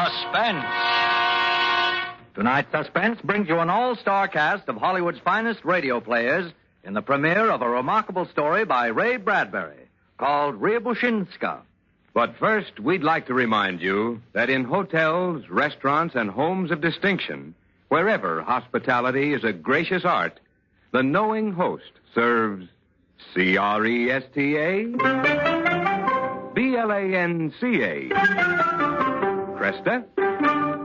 Suspense. Tonight's Suspense brings you an all-star cast of Hollywood's finest radio players in the premiere of a remarkable story by Ray Bradbury called Riabouchinska. But first, we'd like to remind you that in hotels, restaurants, and homes of distinction, wherever hospitality is a gracious art, the knowing host serves Cresta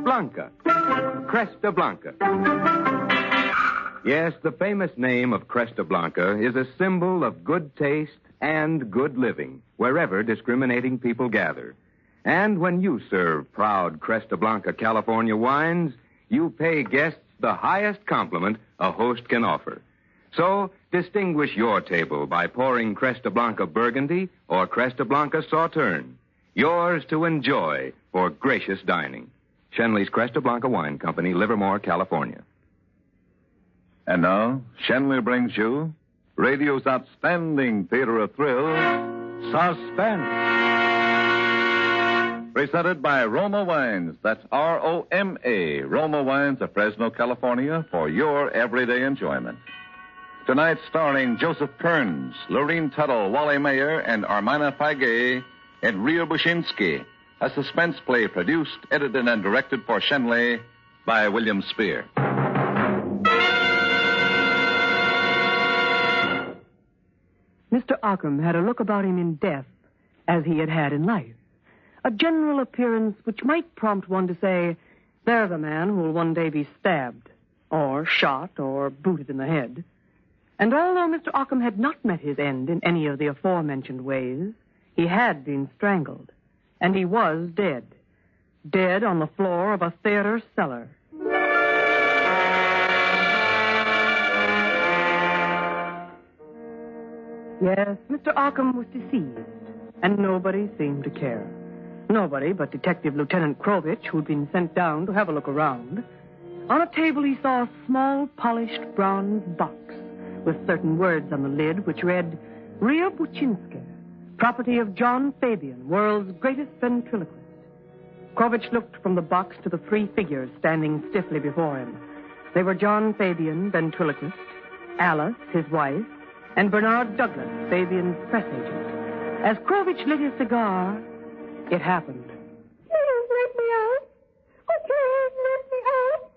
Blanca. Cresta Blanca. Cresta Blanca. Yes, the famous name of Cresta Blanca is a symbol of good taste and good living, wherever discriminating people gather. And when you serve proud Cresta Blanca California wines, you pay guests the highest compliment a host can offer. So, distinguish your table by pouring Cresta Blanca Burgundy or Cresta Blanca Sauterne. Yours to enjoy for gracious dining. Shenley's Cresta Blanca Wine Company, Livermore, California. And now, Shenley brings you radio's outstanding theater of thrills, Suspense. Presented by Roma Wines. That's R-O-M-A. Roma Wines of Fresno, California, for your everyday enjoyment. Tonight, starring Joseph Kearns, Lorene Tuttle, Wally Mayer, and Armina Faye in Riabouchinska, a suspense play produced, edited, and directed for Shenley by William Spear. Mr. Ockham had a look about him in death as he had had in life. A general appearance which might prompt one to say, there's a man who will one day be stabbed, or shot, or booted in the head. And although Mr. Ockham had not met his end in any of the aforementioned ways, he had been strangled, and he was dead. Dead on the floor of a theater cellar. Yes, Mr. Ockham was deceased, and nobody seemed to care. Nobody but Detective Lieutenant Krovich, who'd been sent down to have a look around. On a table he saw a small, polished bronze box with certain words on the lid which read, Riabouchinska, property of John Fabian, world's greatest ventriloquist. Krovich looked from the box to the three figures standing stiffly before him. They were John Fabian, ventriloquist, Alice, his wife, and Bernard Douglas, Fabian's press agent. As Krovich lit his cigar, it happened. Please let me out. Oh, please let me out.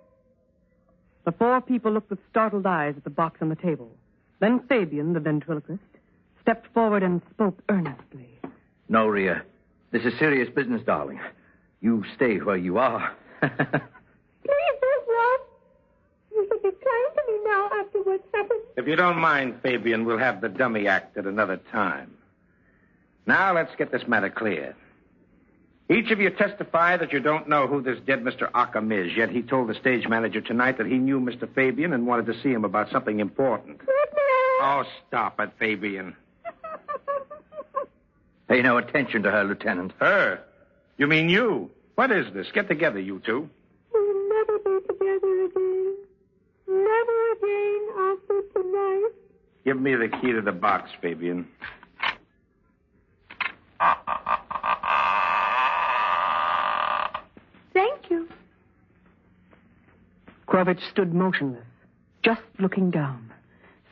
The four people looked with startled eyes at the box on the table. Then Fabian, the ventriloquist, stepped forward and spoke earnestly. No, Ria. This is serious business, darling. You stay where you are. Please don't run. You should be kind to me now after what's happened. If you don't mind, Fabian, we'll have the dummy act at another time. Now, let's get this matter clear. Each of you testify that you don't know who this dead Mr. Ockham is, yet he told the stage manager tonight that he knew Mr. Fabian and wanted to see him about something important. Oh, stop it, Fabian. Pay no attention to her, Lieutenant. Her? You mean you? What is this? Get together, you two. We'll never be together again. Never again after tonight. Give me the key to the box, Fabian. Thank you. Krovich stood motionless, just looking down,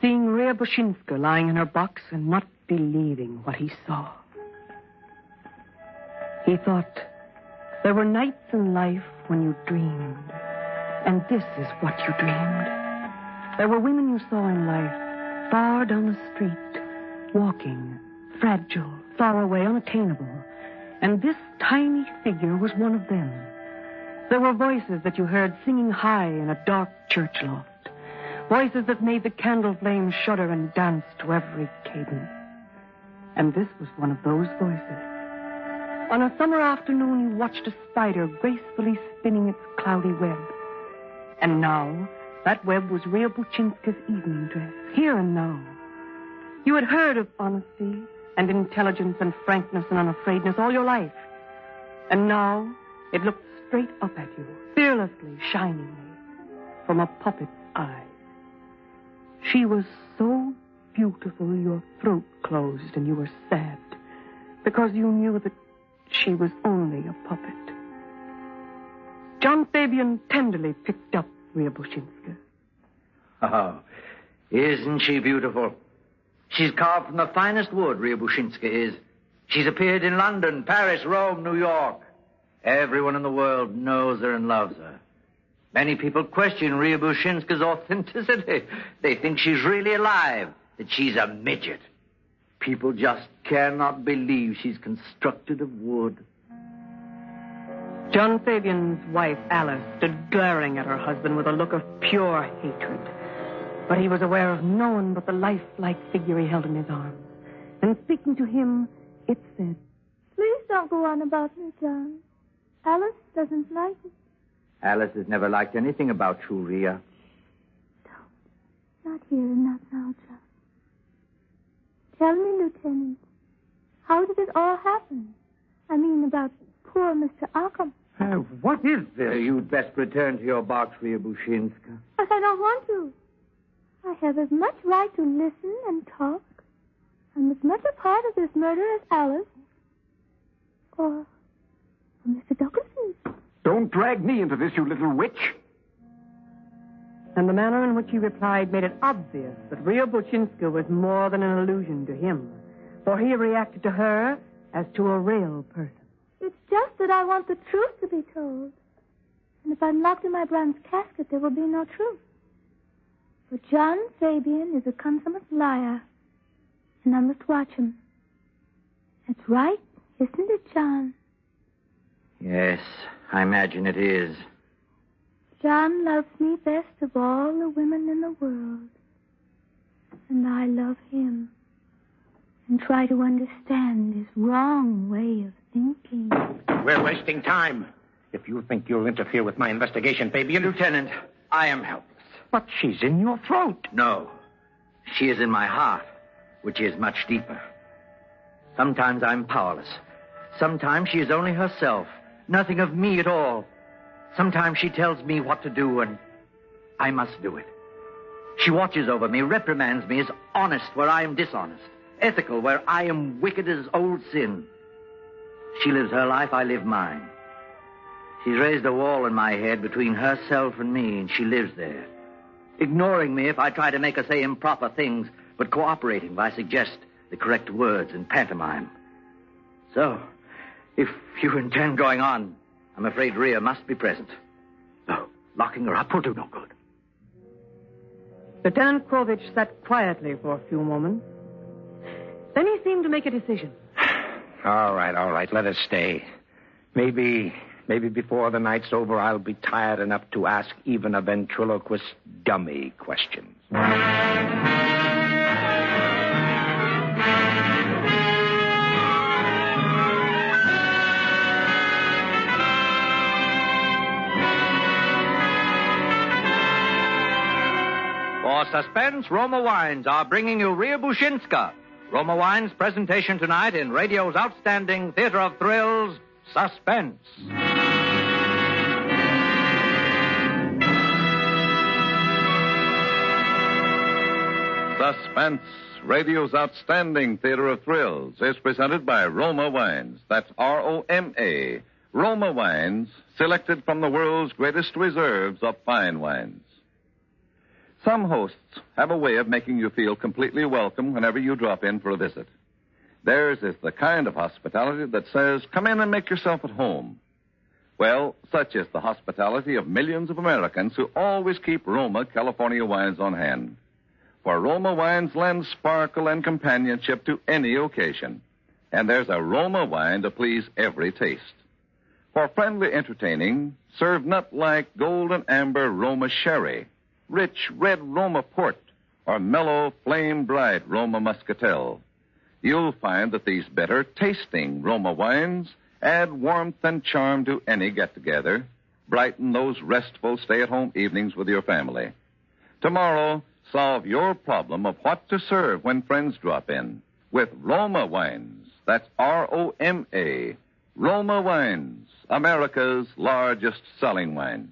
seeing Riabouchinska lying in her box and not believing what he saw. He thought, there were nights in life when you dreamed, and this is what you dreamed. There were women you saw in life, far down the street, walking, fragile, far away, unattainable, and this tiny figure was one of them. There were voices that you heard singing high in a dark church loft, voices that made the candle flames shudder and dance to every cadence. And this was one of those voices. On a summer afternoon, you watched a spider gracefully spinning its cloudy web. And now, that web was Riabouchinska's evening dress, here and now. You had heard of honesty and intelligence and frankness and unafraidness all your life. And now, it looked straight up at you, fearlessly, shiningly, from a puppet's eyes. She was so beautiful your throat closed and you were sad, because you knew that she was only a puppet. John Fabian tenderly picked up Riabouchinska. Oh, isn't she beautiful? She's carved from the finest wood, Riabouchinska is. She's appeared in London, Paris, Rome, New York. Everyone in the world knows her and loves her. Many people question Riabouchinska's authenticity. They think she's really alive, that she's a midget. People just cannot believe she's constructed of wood. John Fabian's wife, Alice, stood glaring at her husband with a look of pure hatred. But he was aware of no one but the lifelike figure he held in his arms. And speaking to him, it said, Please don't go on about me, John. Alice doesn't like it. Alice has never liked anything about you, Ria. Not here and not now, John. Tell me, Lieutenant, how did it all happen? I mean, about poor Mr. Occam. What is this? You'd best return to your box, Riabouchinska. But I don't want to. I have as much right to listen and talk. I'm as much a part of this murder as Alice. Or Mr. Dawkinson. Don't drag me into this, you little witch. And the manner in which he replied made it obvious that Riabouchinska was more than an illusion to him, for he reacted to her as to a real person. It's just that I want the truth to be told. And if I'm locked in my bronze casket, there will be no truth. For John Fabian is a consummate liar, and I must watch him. That's right, isn't it, John? Yes, I imagine it is. John loves me best of all the women in the world. And I love him. And try to understand his wrong way of thinking. We're wasting time. If you think you'll interfere with my investigation, Fabian... Lieutenant, I am helpless. But she's in your throat. No. She is in my heart, which is much deeper. Sometimes I'm powerless. Sometimes she is only herself. Nothing of me at all. Sometimes she tells me what to do, and I must do it. She watches over me, reprimands me, is honest where I am dishonest, ethical where I am wicked as old sin. She lives her life, I live mine. She's raised a wall in my head between herself and me, and she lives there, ignoring me if I try to make her say improper things, but cooperating if I suggest the correct words in pantomime. So, if you intend going on, I'm afraid Ria must be present. No, locking her up will do no good. Lieutenant Krovich sat quietly for a few moments. Then he seemed to make a decision. All right. Let us stay. Maybe before the night's over, I'll be tired enough to ask even a ventriloquist dummy questions. For Suspense, Roma Wines are bringing you Riabouchinska. Roma Wines' presentation tonight in radio's outstanding theater of thrills, Suspense. Suspense, radio's outstanding theater of thrills, is presented by Roma Wines. That's R-O-M-A. Roma Wines, selected from the world's greatest reserves of fine wines. Some hosts have a way of making you feel completely welcome whenever you drop in for a visit. Theirs is the kind of hospitality that says, come in and make yourself at home. Well, such is the hospitality of millions of Americans who always keep Roma California wines on hand. For Roma wines lend sparkle and companionship to any occasion. And there's a Roma wine to please every taste. For friendly entertaining, serve nut-like golden amber Roma sherry, rich red Roma port, or mellow flame-bright Roma muscatel. You'll find that these better-tasting Roma wines add warmth and charm to any get-together, brighten those restful stay-at-home evenings with your family. Tomorrow, solve your problem of what to serve when friends drop in with Roma wines. That's R-O-M-A. Roma Wines, America's largest selling wines.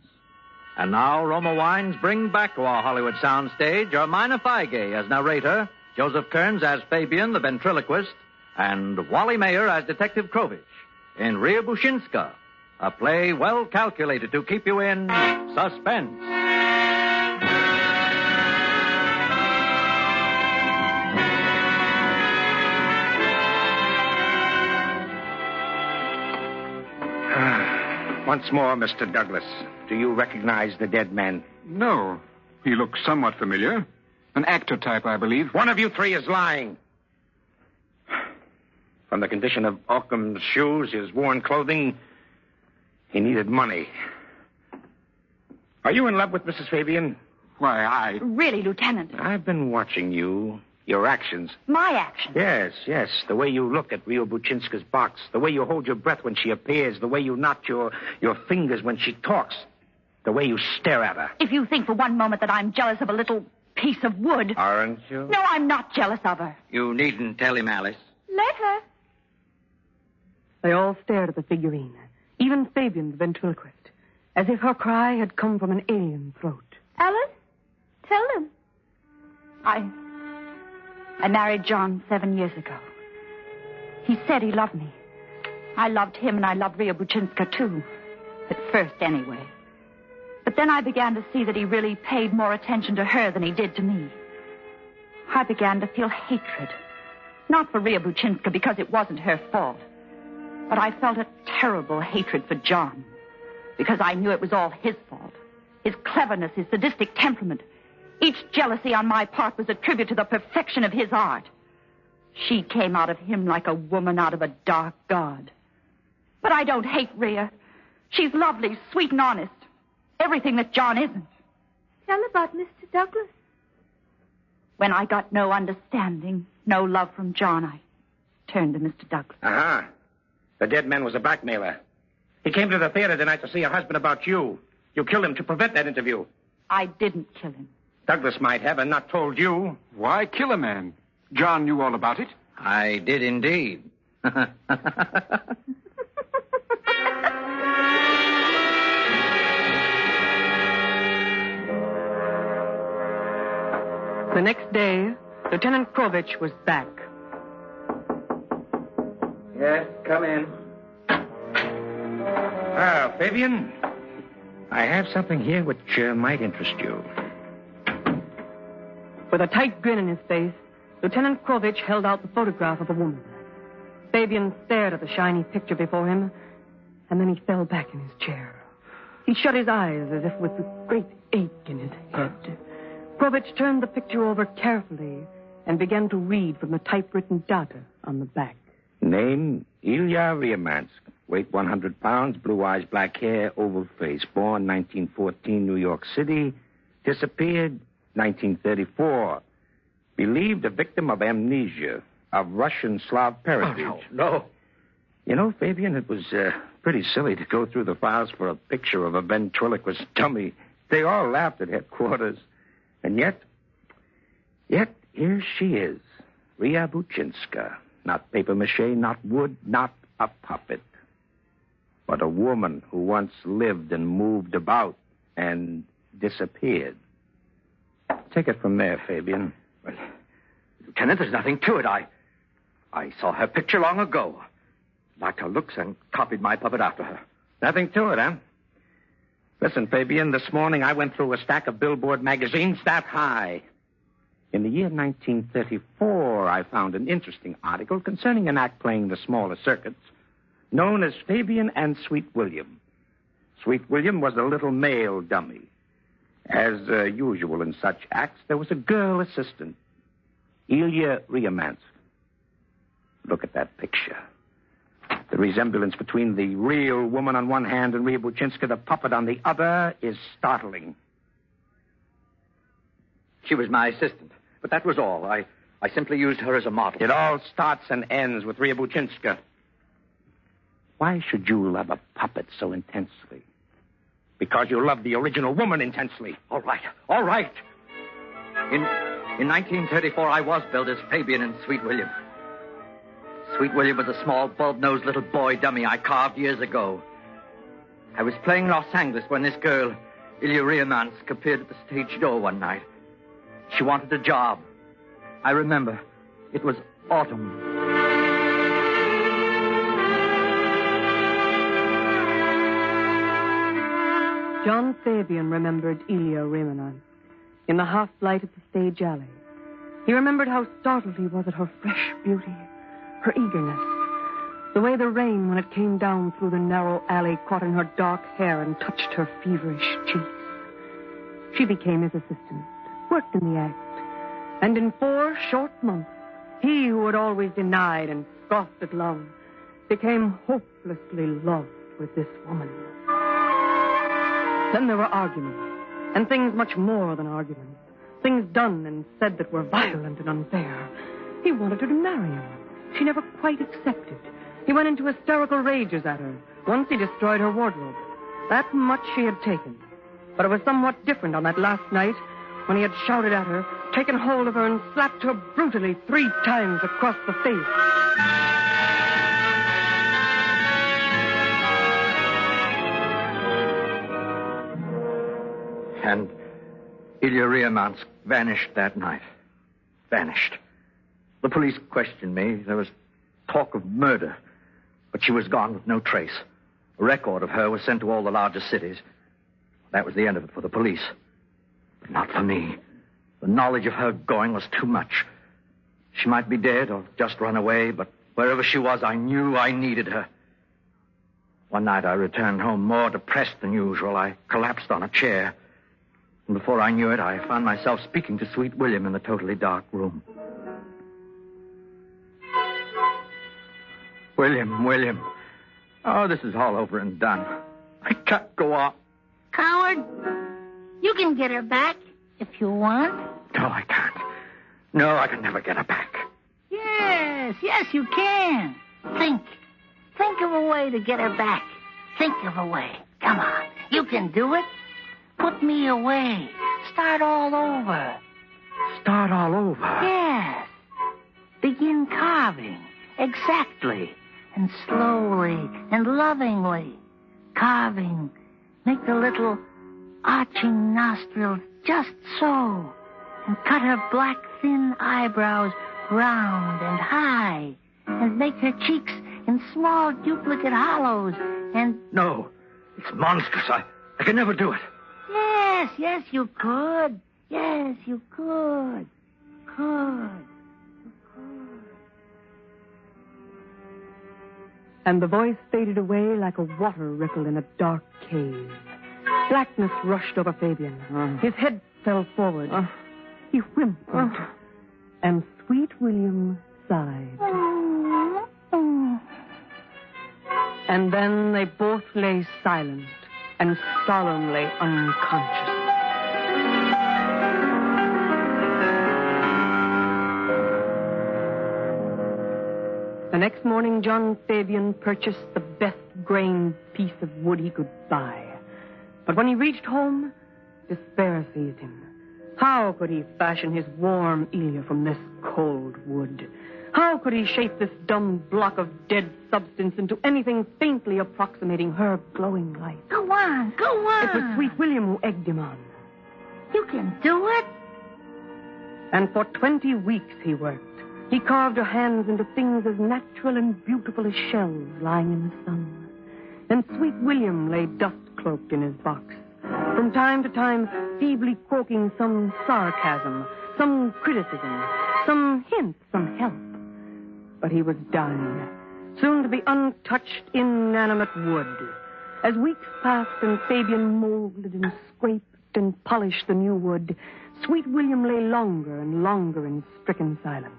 And now, Roma Wines bring back to our Hollywood soundstage Ermina Feige as narrator, Joseph Kearns as Fabian, the ventriloquist, and Wally Mayer as Detective Krovich in Riabouchinska, A play well calculated to keep you in suspense. Once more, Mr. Douglas, do you recognize the dead man? No. He looks somewhat familiar. An actor type, I believe. One of you three is lying. From the condition of Occam's shoes, his worn clothing, he needed money. Are you in love with Mrs. Fabian? Why, Really, Lieutenant? I've been watching you. Your actions. My actions? Yes. The way you look at Riabouchinska's box. The way you hold your breath when she appears. The way you knot your fingers when she talks. The way you stare at her. If you think for one moment that I'm jealous of a little piece of wood... Aren't you? No, I'm not jealous of her. You needn't tell him, Alice. Let her. They all stared at the figurine, even Fabian, the ventriloquist, as if her cry had come from an alien throat. Alice, tell them. I married John 7 years ago. He said he loved me. I loved him and I loved Riabouchinska, too. At first, anyway. But then I began to see that he really paid more attention to her than he did to me. I began to feel hatred. Not for Riabouchinska, because it wasn't her fault. But I felt a terrible hatred for John. Because I knew it was all his fault. His cleverness, his sadistic temperament. Each jealousy on my part was a tribute to the perfection of his art. She came out of him like a woman out of a dark god. But I don't hate Rhea. She's lovely, sweet, and honest. Everything that John isn't. Tell about Mr. Douglas. When I got no understanding, no love from John, I turned to Mr. Douglas. Uh-huh. The dead man was a blackmailer. He came to the theater tonight to see her husband about you. You killed him to prevent that interview. I didn't kill him. Douglas might have and not told you. Why kill a man? John knew all about it. I did indeed. The next day, Lieutenant Krovich was back. Yes, come in. Fabian, I have something here which might interest you. With a tight grin in his face, Lieutenant Krovich held out the photograph of a woman. Fabian stared at the shiny picture before him, and then he fell back in his chair. He shut his eyes as if with a great ache in his head. Krovich turned the picture over carefully and began to read from the typewritten data on the back. Name, Ilya Riamansk. Weight 100 pounds, blue eyes, black hair, oval face. Born 1914, New York City. Disappeared 1934. Believed a victim of amnesia, of Russian Slav parentage. Oh, no. You know, Fabian, it was pretty silly to go through the files for a picture of a ventriloquist dummy. They all laughed at headquarters. And yet, here she is, Riabouchinska. Not papier-mâché, not wood, not a puppet. But a woman who once lived and moved about and disappeared. Take it from there, Fabian. Well, Lieutenant, there's nothing to it. I saw her picture long ago. Liked her looks and copied my puppet after her. Nothing to it, huh? Listen, Fabian, this morning I went through a stack of Billboard magazines that high. In the year 1934, I found an interesting article concerning an act playing the smaller circuits, known as Fabian and Sweet William. Sweet William was a little male dummy. As usual in such acts, there was a girl assistant, Ilya Riamansk. Look at that picture. The resemblance between the real woman on one hand and Riabouchinska, the puppet, on the other, is startling. She was my assistant, but that was all. I simply used her as a model. It all starts and ends with Riabouchinska. Why should you love a puppet so intensely? Because you love the original woman intensely. All right. In 1934, I was billed as Fabian and Sweet William. Sweet William was a small, bulb-nosed little boy dummy I carved years ago. I was playing Los Angeles when this girl, Ilya Riamansk, appeared at the stage door one night. She wanted a job. I remember. It was autumn. John Fabian remembered Ilya Remenant in the half light of the stage alley. He remembered how startled he was at her fresh beauty, her eagerness, the way the rain, when it came down through the narrow alley, caught in her dark hair and touched her feverish cheeks. She became his assistant, worked in the act, and in 4 short months, he who had always denied and scoffed at love became hopelessly loved with this woman. Then there were arguments, and things much more than arguments. Things done and said that were violent and unfair. He wanted her to marry him. She never quite accepted. He went into hysterical rages at her. Once he destroyed her wardrobe. That much she had taken. But it was somewhat different on that last night when he had shouted at her, taken hold of her, and slapped her brutally 3 times across the face. And Ilya Remenant vanished that night. Vanished. The police questioned me. There was talk of murder. But she was gone with no trace. A record of her was sent to all the larger cities. That was the end of it for the police. But not for me. The knowledge of her going was too much. She might be dead or just run away, but wherever she was, I knew I needed her. One night I returned home more depressed than usual. I collapsed on a chair. And before I knew it, I found myself speaking to Sweet William in the totally dark room. William. Oh, this is all over and done. I can't go on. Coward, you can get her back if you want. No, I can't. No, I can never get her back. Yes, you can. Think of a way to get her back. Think of a way. Come on, you can do it. Put me away. Start all over. Start all over? Yes. Begin carving. Exactly. And slowly and lovingly. Carving. Make the little arching nostrils just so. And cut her black, thin eyebrows round and high. And make her cheeks in small duplicate hollows. And... No. It's monstrous. I can never do it. Yes, you could. Yes, you could. And the voice faded away like a water ripple in a dark cave. Blackness rushed over Fabian. His head fell forward. He whimpered. And Sweet William sighed. And then they both lay silent and solemnly unconscious. The next morning, John Fabian purchased the best grained piece of wood he could buy. But when he reached home, despair seized him. How could he fashion his warm Ilya from this cold wood? How could he shape this dumb block of dead substance into anything faintly approximating her glowing light? Go on. It was Sweet William who egged him on. You can do it. And for 20 weeks he worked. He carved her hands into things as natural and beautiful as shells lying in the sun. And Sweet William lay dust-cloaked in his box, from time to time feebly croaking some sarcasm, some criticism, some hint, some help. But he was dying, soon to be untouched, inanimate wood. As weeks passed and Fabian molded and scraped and polished the new wood, Sweet William lay longer and longer in stricken silence.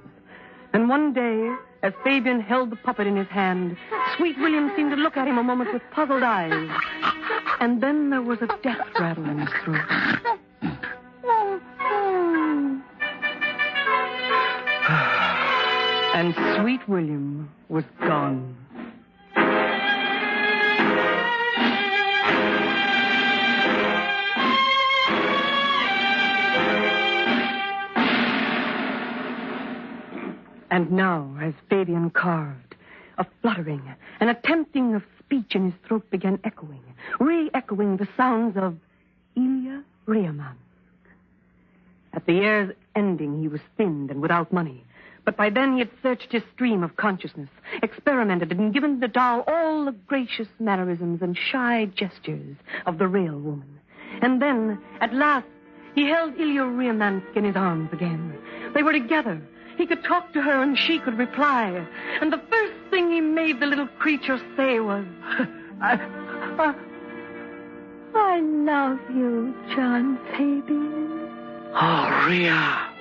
And one day, as Fabian held the puppet in his hand, Sweet William seemed to look at him a moment with puzzled eyes. And then there was a death rattle in his throat. And Sweet William was gone. And now, as Fabian carved, a fluttering, an attempting of speech in his throat began echoing, re-echoing the sounds of Ilya Remenant. At the year's ending, he was thinned and without money. But by then he had searched his stream of consciousness, experimented, and given the doll all the gracious mannerisms and shy gestures of the real woman. And then, at last, he held Ilya Riabouchinska in his arms again. They were together. He could talk to her and she could reply. And the first thing he made the little creature say was, I love you, John Fabian. Oh, Ria.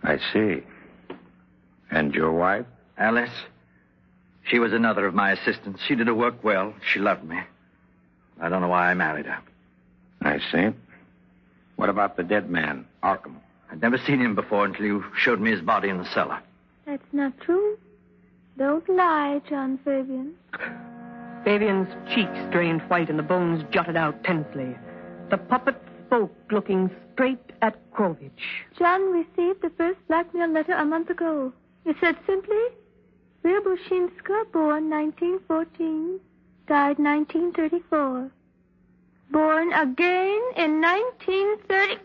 I see. And your wife? Alice. She was another of my assistants. She did her work well. She loved me. I don't know why I married her. I see. What about the dead man, Arkham? I'd never seen him before until you showed me his body in the cellar. That's not true. Don't lie, John Fabian. Fabian's cheeks drained white and the bones jutted out tensely. The puppet spoke, looking straight at Krovich. John received the first blackmail letter a month ago. It said simply, Riabouchinska, born 1914, died 1934. Born again in 1930...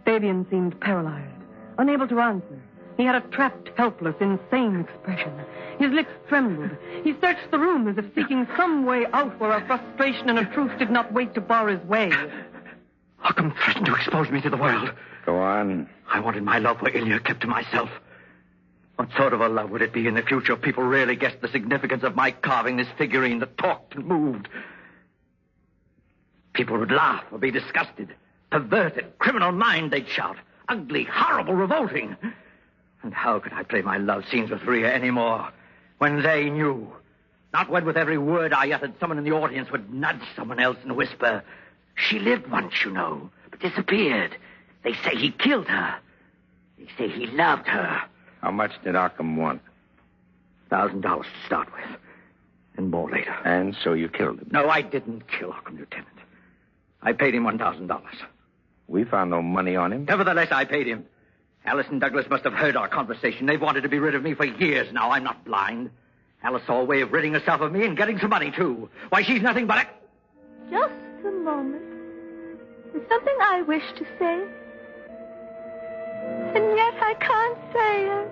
Fabian seemed paralyzed, unable to answer. He had a trapped, helpless, insane expression. His lips trembled. He searched the room as if seeking some way out where a frustration and a truth did not wait to bar his way. Arkham threatened to expose me to the world. Go on. I wanted my love for Ilya kept to myself. What sort of a love would it be in the future if people really guessed the significance of my carving this figurine that talked and moved? People would laugh or be disgusted. Perverted, criminal mind, they'd shout. Ugly, horrible, revolting. And how could I play my love scenes with Ria anymore when they knew? Not when with every word I uttered, someone in the audience would nudge someone else and whisper, she lived once, you know, but disappeared. They say he killed her. They say he loved her. How much did Arkham want? $1,000 to start with. And more later. And so you killed him? No, I didn't kill Arkham, Lieutenant. I paid him $1,000. We found no money on him. Nevertheless, I paid him. Alice and Douglas must have heard our conversation. They've wanted to be rid of me for years now. I'm not blind. Alice saw a way of ridding herself of me and getting some money, too. Why, she's nothing but a... Just a moment. There's something I wish to say. And yet I can't say it.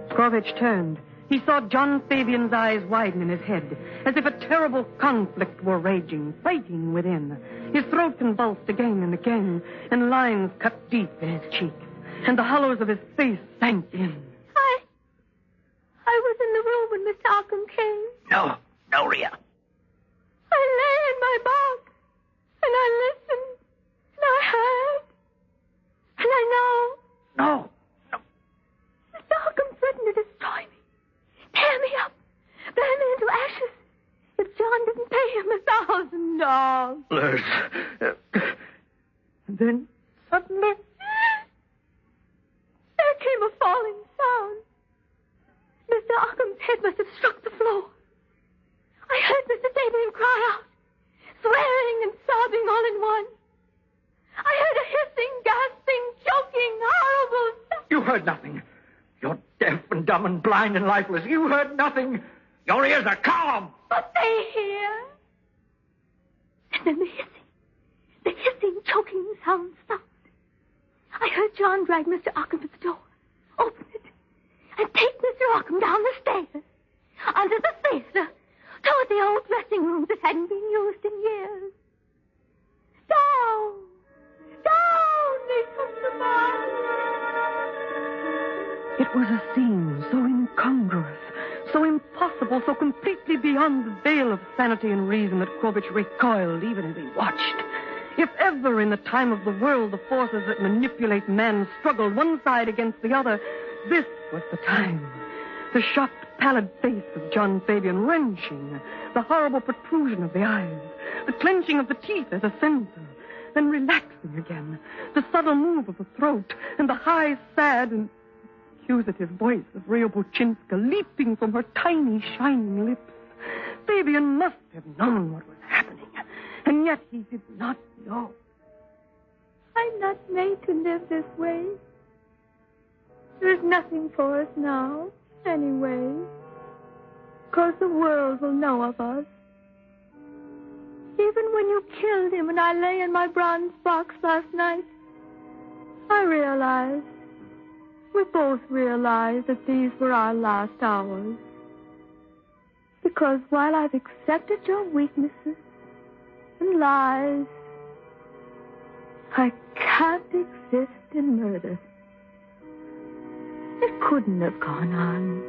Krovich turned. He saw John Fabian's eyes widen in his head, as if a terrible conflict were raging, fighting within. His throat convulsed again and again, and lines cut deep in his cheeks, and the hollows of his face sank in. I was in the room when Mr. Arkham came. No, Ria. I lay in my box, and I listened, and I heard, and I know. No. Mr. Arkham threatened to destroy me, tear me up, burn me into ashes, if John didn't pay him $1,000. Liz. Then, suddenly... There came a falling sound. Mr. Arkham's head must have struck the floor. I heard Mr. Fabian cry out, swearing and sobbing all in one. I heard a hissing, gasping, choking, horrible sound. You heard nothing. You're deaf and dumb and blind and lifeless. You heard nothing. Your ears are calm. But they hear. And then the hissing, choking sound stopped. I heard John drag Mr. Arkham to the door, open it, and take Mr. Arkham down the stairs, under the theater, toward the old dressing room that hadn't been used in years. Down they took the man. It was a scene so incongruous, so impossible, so completely beyond the veil of sanity and reason that Krovich recoiled even as he watched. If ever in the time of the world the forces that manipulate man struggled one side against the other, this was the time. The shocked, pallid face of John Fabian wrenching, the horrible protrusion of the eyes, the clenching of the teeth as a censor, then relaxing again, the subtle move of the throat, and the high, sad, and accusative voice of Riabouchinska leaping from her tiny, shining lips. Fabian must have known what was happening, and yet he did not know. I'm not made to live this way. There's nothing for us now, anyway. 'Cause the world will know of us. Even when you killed him and I lay in my bronze box last night, I realized, we both realized that these were our last hours. Because while I've accepted your weaknesses and lies, I can't exist in murder. It couldn't have gone on.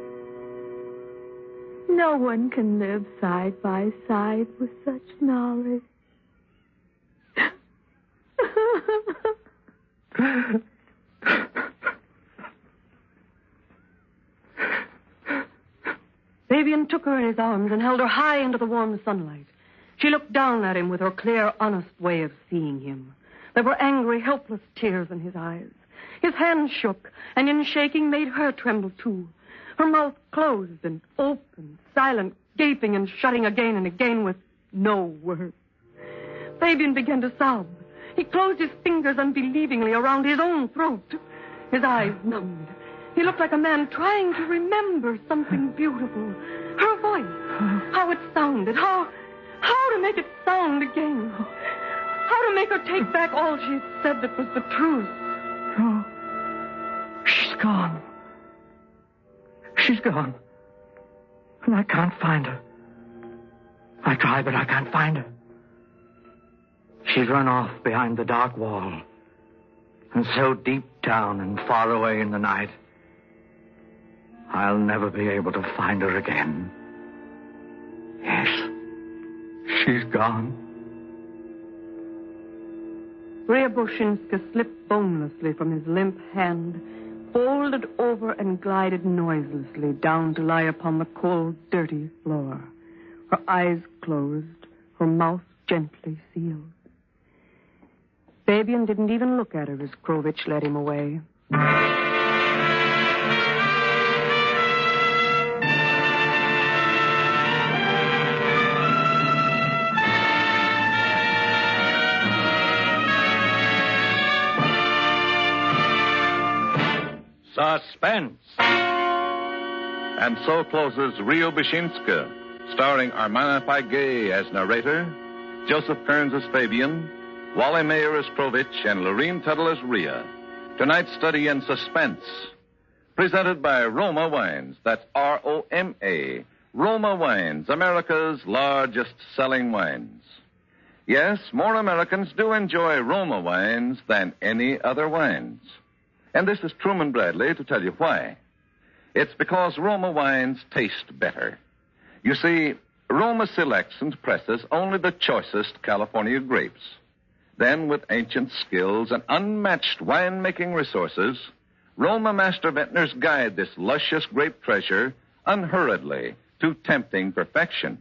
No one can live side by side with such knowledge. Fabian took her in his arms and held her high into the warm sunlight. She looked down at him with her clear, honest way of seeing him. There were angry, helpless tears in his eyes. His hand shook, and in shaking made her tremble too. Her mouth closed and open, silent, gaping and shutting again and again with no word. Fabian began to sob. He closed his fingers unbelievingly around his own throat. His eyes numbed. He looked like a man trying to remember something beautiful. Her voice, how it sounded, how to make it sound again. How to make her take back all she had said that was the truth. No. She's gone. She's gone. And I can't find her. I try, but I can't find her. She's run off behind the dark wall. And so deep down and far away in the night, I'll never be able to find her again. Yes, she's gone. Riabouchinska slipped bonelessly from his limp hand, folded over and glided noiselessly down to lie upon the cold, dirty floor. Her eyes closed, her mouth gently sealed. Fabian didn't even look at her as Krovich led him away. Suspense. And so closes Riabouchinska, starring Armana Paiguet as narrator, Joseph Kearns as Fabian, Wally Mayer as Krovich, and Lorene Tuttle as Rhea. Tonight's study in suspense, presented by Roma Wines. That's R-O-M-A. Roma Wines, America's largest selling wines. Yes, more Americans do enjoy Roma wines than any other wines. And this is Truman Bradley to tell you why. It's because Roma wines taste better. You see, Roma selects and presses only the choicest California grapes. Then, with ancient skills and unmatched wine-making resources, Roma master vintners guide this luscious grape treasure unhurriedly to tempting perfection.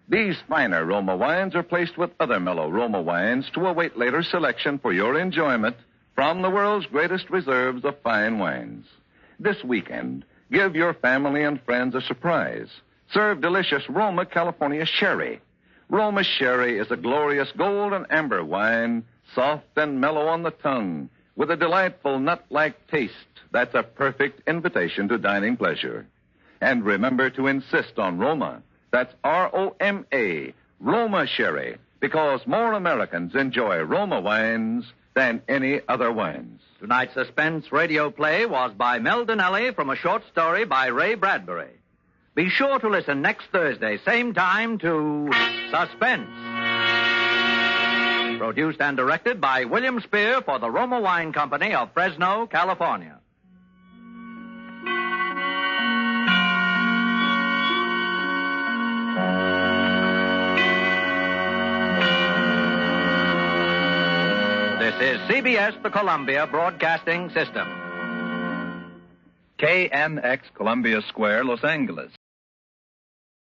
These finer Roma wines are placed with other mellow Roma wines to await later selection for your enjoyment from the world's greatest reserves of fine wines. This weekend, give your family and friends a surprise. Serve delicious Roma California Sherry. Roma Sherry is a glorious gold and amber wine, soft and mellow on the tongue, with a delightful nut-like taste that's a perfect invitation to dining pleasure. And remember to insist on Roma. That's R-O-M-A, Roma Sherry, because more Americans enjoy Roma wines than any other wines. Tonight's suspense radio play was by Mel Donnelly from a short story by Ray Bradbury. Be sure to listen next Thursday, same time, to Suspense. Produced and directed by William Spear for the Roma Wine Company of Fresno, California. This is CBS, the Columbia Broadcasting System. KNX Columbia Square, Los Angeles.